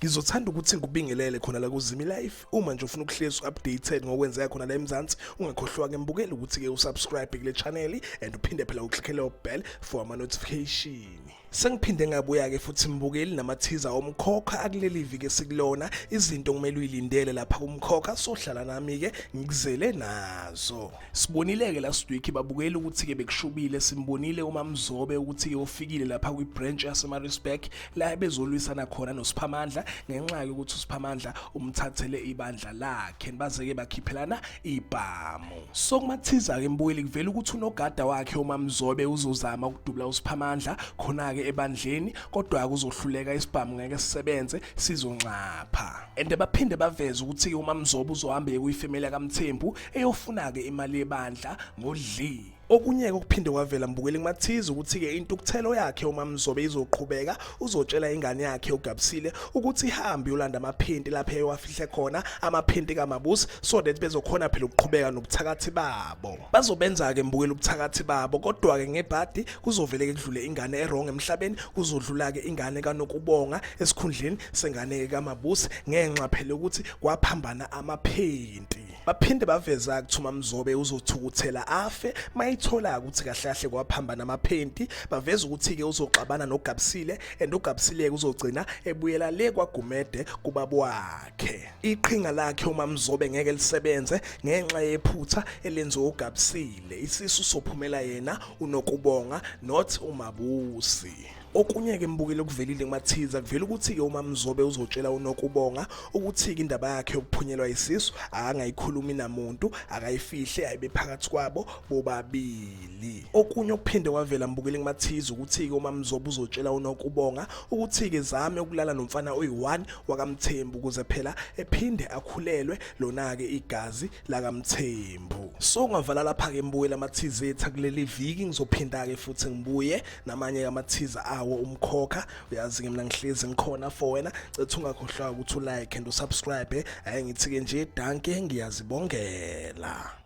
Ngizothanda ukuthi ngikubingelele khona la kuZimi Life. Uma nje ufuna ukuhlezi updated ngokwenzeka khona la eMzansi, ungakhohlwa ke mbukele ukuthi ke usubscribe kule channel and uphinde phela uklickele bell for ama notification. Sengiphinde ngabuya ke futhi mbukeli nama teaser Umkhokha akuleli viki esikulona, izinto kumele uyilindele lapha kuMkhokha, sohlala nami ke ngikuzele nazo. Sibonile ke last week babukela ukuthi ke bekushubile, simbonile uMaMzobe ukuthi ke ufikile lapha kwi branch yaseMaritzburg la bezolwisana khona noSiphamandla ngenxa yokuthi uSiphamandla umthathele ibandla lakhe baze ke bakhiphelana ibhamu. So kumathiza ke mbukeli kuvela ukuthi unogada wakhe uMaMzobe uzozama ukudubula uSiphamandla khona ke ebandleni, kodwa akuzohluleka isibhamu ngeke sisebenze sizonxapha. And baphinde baveza ukuthi ke uMaMzobe uzohambe kuyifamily kaMthembu eyofuna ke imali yebandla ngodli. Okunye ukuphinde kwavela mbukeli kumathiza ukuthi ke intukuthelo yakhe uMaMzobe izoqhubeka, uzotshela ingane yakhe uGabisile ukuthi ihambe yolanda amaphenti lapha ewafihle khona amaphenti kaMabusi, so that bezokhona phela ukuqhubeka nobuthakathi babo. Bazobenza ke mbukeli ubuthakathi babo, kodwa ke ngebhadi kuzovele ke kudlule ingane erong emhlabeni, kuzodlula ke ingane kaNokubonga esikhundleni sengane kaMabusi ngenxa phela ukuthi kwaphambana amaphenti. Baphinde baveza ukuthi uMaMzobe uzothukuthela afe mayithola ukuthi kahle kahle kwaphambana amaphenti. Baveza ukuthi ke uzoxabana noGabisile and uGabisile uzogcina ebuyela le kwaGumede kubaba wakhe. Iqhinga lakhe uMaMzobe ngeke lisebenze ngenxa yephutha elenziwe uGabisile, isisu sophumela yena uNokubonga not uMabusi. Okunye ke mbukile kuvelile kumathiza kuvela ukuthi ke uMaMzobe uzotshela uNokubonga ukuthi ke indaba yakhe yokuphunyelwa isisu angayikhulumi namuntu, akayifihle ayibe phakathi kwabo bobabili. Okunye okuphinde kwavela mbukile kumathiza ukuthi ke uMaMzobe uzotshela uNokubonga ukuthi ke zame ukulala nomfana oyi1 wakaMthembu ukuze phela ephinde akhulelwe lona ke igazi lakaMthembu. So ngavala lapha ke mbukela amathiza ethu kuleli viki, ngizophinda ke futhi ngibuye namanye amathiza Umkhokha. Uyazi ke mina ngihlezi ngikhona for wena, cethu ungakhohlwa ukuthi ulike and usubscribe. Hayi ngithi ke nje danke, ngiyazibongela.